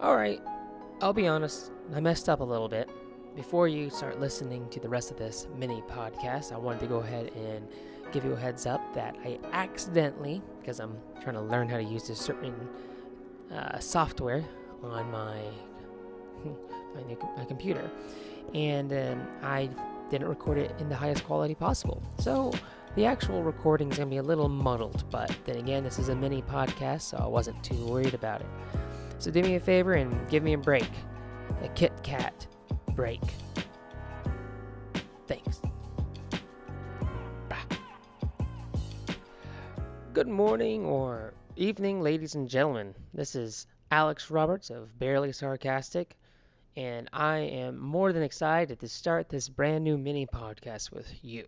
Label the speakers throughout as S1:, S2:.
S1: Alright, I'll be honest, I messed up a little bit. Before you start listening to the rest of this mini podcast, I wanted to go ahead and give you a heads up that I accidentally, because I'm trying to learn how to use this certain software on my computer, and I didn't record it in the highest quality possible. So the actual recording is going to be a little muddled, but then again, this is a mini podcast, so I wasn't too worried about it. So do me a favor and give me a break. A Kit Kat break. Thanks. Bah. Good morning or evening, ladies and gentlemen. This is Alex Roberts of Barely Sarcastic, and I am more than excited to start this brand new mini podcast with you.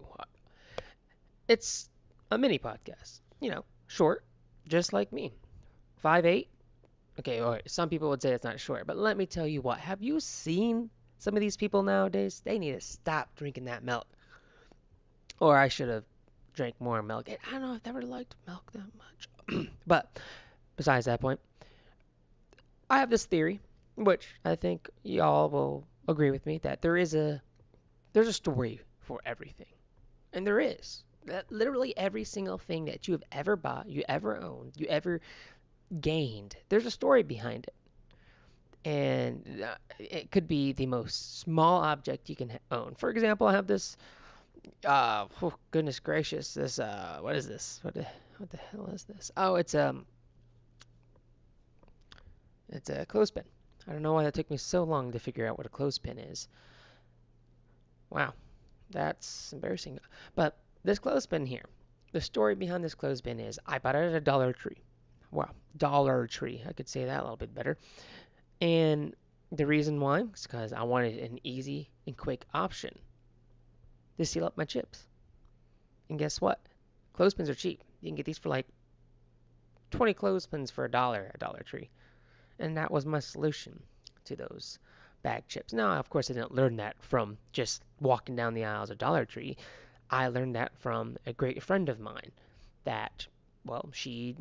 S1: It's a mini podcast, short, just like me. 5'8". Okay, all right. Some people would say it's not short, but let me tell you what. Have you seen some of these people nowadays? They need to stop drinking that milk. Or I should have drank more milk. I don't know if I've ever liked milk that much. But besides that point, I have this theory, which I think y'all will agree with me, that there's a story for everything. And there is. That literally every single thing that you have ever bought, you ever owned, you ever gained, there's a story behind it. And it could be the most small object you can own. For example, I have this. Oh, goodness gracious! This. What is this? What the hell is this? Oh, it's a clothespin. I don't know why that took me so long to figure out what a clothespin is. Wow, that's embarrassing. But this clothespin here, the story behind this clothespin is I bought it at a Dollar Tree. Wow, Dollar Tree. I could say that a little bit better. And the reason why is because I wanted an easy and quick option to seal up my chips. And guess what? Clothespins are cheap. You can get these for like 20 clothespins for $1 at Dollar Tree. And that was my solution to those bag chips. Now, of course, I didn't learn that from just walking down the aisles of Dollar Tree. I learned that from a great friend of mine that, well, she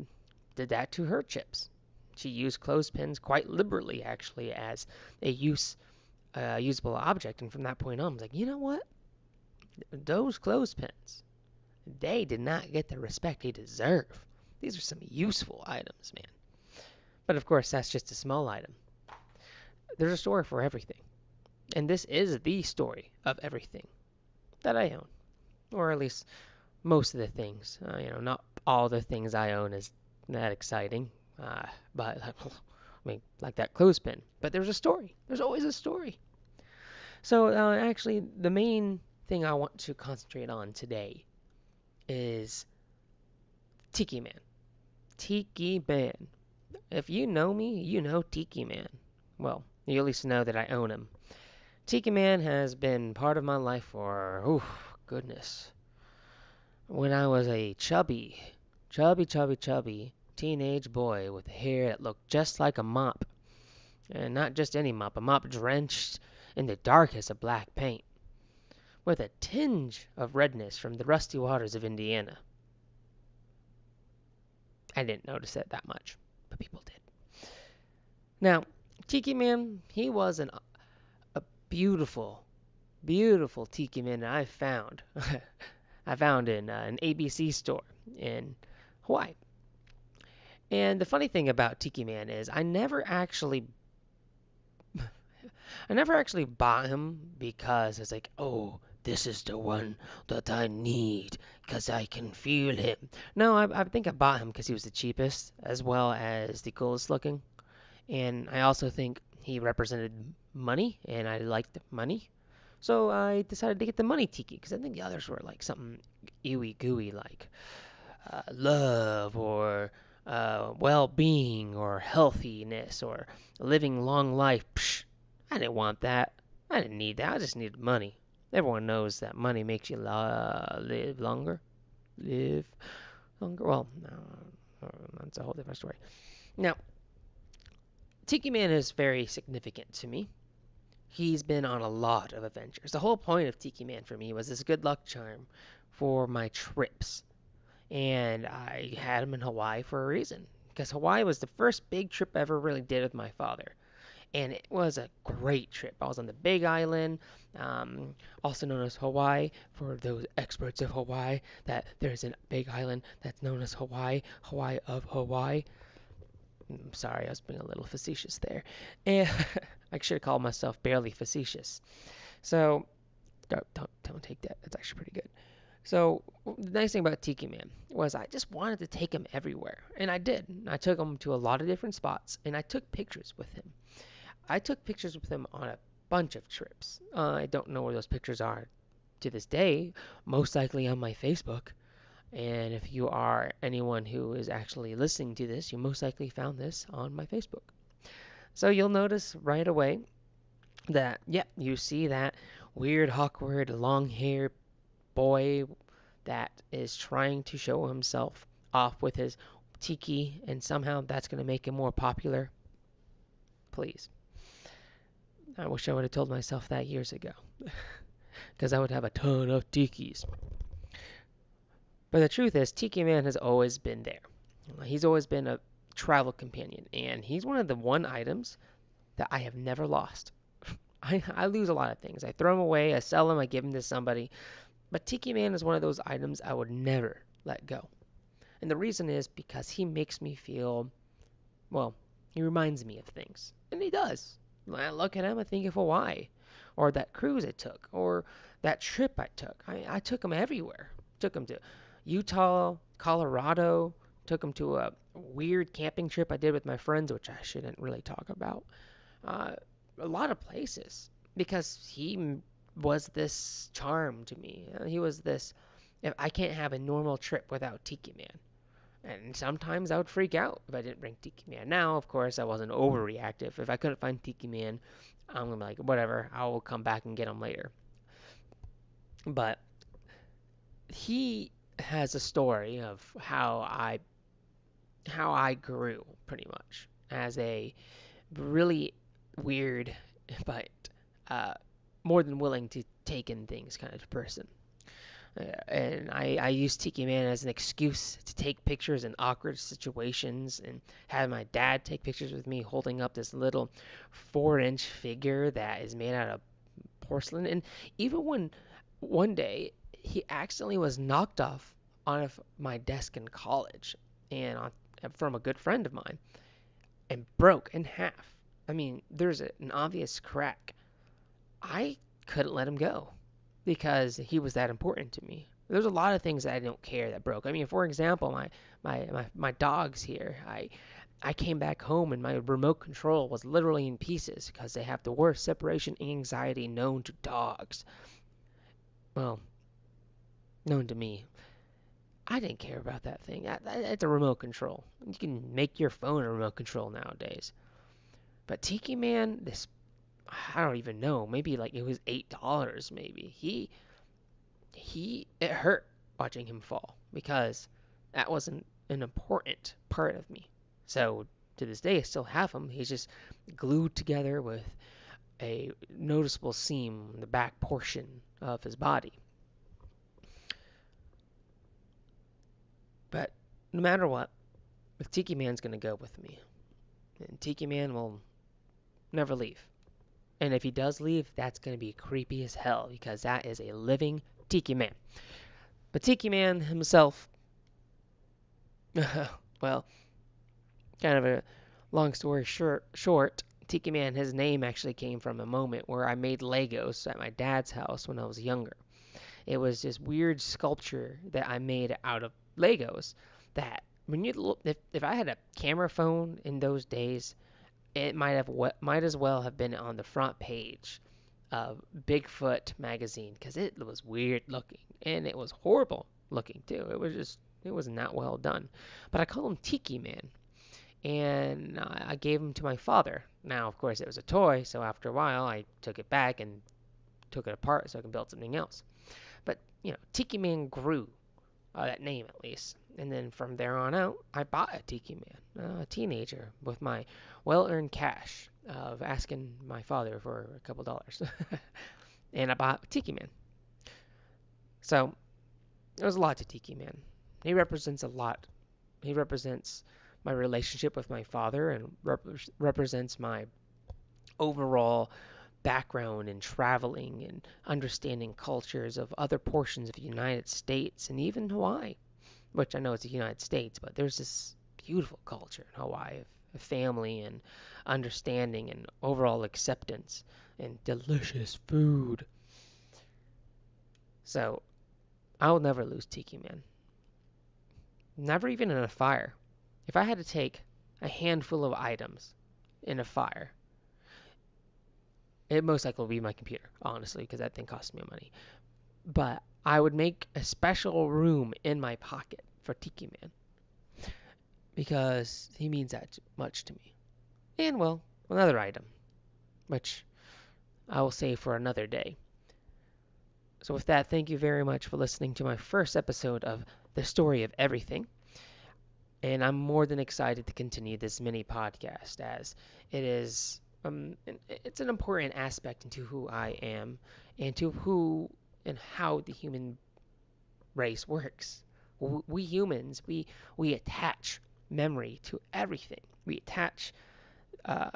S1: did that to her chips. She used clothespins quite liberally, actually, as a usable object. And from that point on, I was like, you know what? Those clothespins, they did not get the respect they deserve. These are some useful items, man. But of course, that's just a small item. There's a story for everything. And this is the story of everything that I own. Or at least most of the things. Not all the things I own is that exciting. But, I mean, like that clothespin. But there's a story. There's always a story. So, actually, the main thing I want to concentrate on today is Tiki Man. Tiki Man. If you know me, you know Tiki Man. Well, you at least know that I own him. Tiki Man has been part of my life for, goodness. When I was a chubby teenage boy with hair that looked just like a mop. And not just any mop, a mop drenched in the darkest of black paint, with a tinge of redness from the rusty waters of Indiana. I didn't notice it that much, but people did. Now, Tiki Man, he was a beautiful, beautiful Tiki Man that I found. I found in an ABC store in Hawaii. And the funny thing about Tiki Man is I never actually bought him because it's like, oh, this is the one that I need because I can feel him. No, I think I bought him because he was the cheapest as well as the coolest looking. And I also think he represented money, and I liked money. So I decided to get the money tiki because I think the others were like something ooey gooey like love or well-being or healthiness or living long life. Psh, I didn't want that. I didn't need that. I just needed money. Everyone knows that money makes you live longer. Live longer. Well, no, that's a whole different story. Now, Tiki Man is very significant to me. He's been on a lot of adventures. The whole point of Tiki Man for me was this good luck charm for my trips. And I had him in Hawaii for a reason. Because Hawaii was the first big trip I ever really did with my father. and it was a great trip. I was on the Big Island, um, also known as Hawaii, for those experts of Hawaii, that there's a Big Island that's known as Hawaii, Hawaii of Hawaii. I'm sorry, I was being a little facetious there. And I should call myself barely facetious. So don't take that. That's actually pretty good. So the nice thing about Tiki Man was I just wanted to take him everywhere, and I did. I took him to a lot of different spots, and I took pictures with him. I took pictures with him on a bunch of trips. I don't know where those pictures are to this day, most likely on my Facebook. And if you are anyone who is actually listening to this, you most likely found this on my Facebook. So you'll notice right away that, yep, you see that weird, awkward, long hair boy that is trying to show himself off with his tiki, and somehow that's going to make him more popular. Please. I wish I would have told myself that years ago, because I would have a ton of tikis. But the truth is, Tiki Man has always been there. He's always been a travel companion, and he's one of the one items that I have never lost. I lose a lot of things. I throw them away, I sell them, I give them to somebody. But Tiki Man is one of those items I would never let go. And the reason is because he makes me feel, well, he reminds me of things. And he does. When I look at him, I think of Hawaii, or that cruise I took, or that trip I took. I took him everywhere. Took him to Utah, Colorado, took him to a weird camping trip I did with my friends, which I shouldn't really talk about. Uh, a lot of places because was this charm to me. He was this. If I can't have a normal trip without Tiki Man. And sometimes I would freak out if I didn't bring Tiki Man. Now, of course, I wasn't overreactive. If I couldn't find Tiki Man, I'm gonna be like, whatever, I will come back and get him later. But he has a story of how I grew pretty much as a really weird but uh, more than willing to take in things kind of person. And I use Tiki Man as an excuse to take pictures in awkward situations and have my dad take pictures with me holding up this little 4-inch figure that is made out of porcelain. And even when one day he accidentally was knocked off of my desk in college and from a good friend of mine and broke in half. I mean, there's an obvious crack. I couldn't let him go because he was that important to me. There's a lot of things that I don't care that broke. I mean, for example, my dogs here. I came back home and my remote control was literally in pieces because they have the worst separation anxiety known to dogs. Well, known to me. I didn't care about that thing. It's a remote control. You can make your phone a remote control nowadays. But Tiki Man, this I don't even know. Maybe like it was $8. Maybe it hurt watching him fall because that wasn't an important part of me. So to this day, I still have him. He's just glued together with a noticeable seam in the back portion of his body. But no matter what, the Tiki Man's gonna go with me, and Tiki Man will never leave. And if he does leave, that's gonna be creepy as hell because that is a living Tiki Man. But Tiki Man himself, well, kind of a long story short, Tiki Man, his name actually came from a moment where I made Legos at my dad's house when I was younger. It was this weird sculpture that I made out of Legos that when you look, if I had a camera phone in those days, it might as well have been on the front page of Bigfoot magazine because it was weird looking and it was horrible looking too. It was not well done. But I call him Tiki Man and I gave him to my father. Now, of course, it was a toy, so after a while, I took it back and took it apart so I can build something else. But Tiki Man grew, that name at least, and then from there on out, I bought a Tiki Man, a teenager, with my well-earned cash of asking my father for a couple dollars, and I bought Tiki Man. So there's a lot to Tiki Man. He represents a lot. He represents my relationship with my father and represents my overall background in traveling and understanding cultures of other portions of the United States and even Hawaii, which I know it's the United States, but there's this beautiful culture in Hawaii of family and understanding and overall acceptance and delicious food. So I'll never lose Tiki, man. Never even in a fire. If I had to take a handful of items in a fire, it most likely will be my computer, honestly, because that thing costs me money. But I would make a special room in my pocket for Tiki Man because he means that much to me. And, well, another item, which I will save for another day. So, with that, thank you very much for listening to my first episode of The Story of Everything. And I'm more than excited to continue this mini podcast as it is it's an important aspect into who I am and to who and how the human race works. We humans, we attach memory to everything. Uh,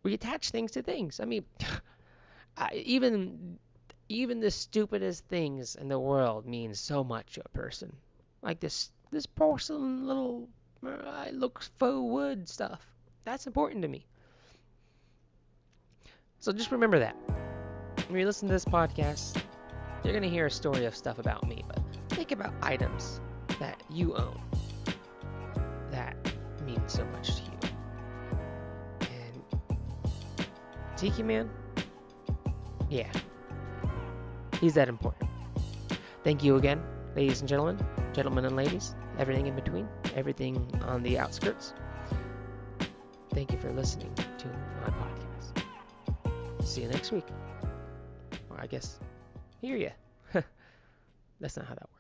S1: we attach things to things. I mean, even the stupidest things in the world mean so much to a person. Like this porcelain little looks faux wood stuff. That's important to me. So just remember that. When you listen to this podcast, you're gonna hear a story of stuff about me, but think about items that you own that mean so much to you. And Tiki Man, yeah, he's that important. Thank you again, ladies and gentlemen and ladies, everything in between, everything on the outskirts. Thank you for listening to my podcast. See you next week. Or I guess, hear ya. That's not how that works.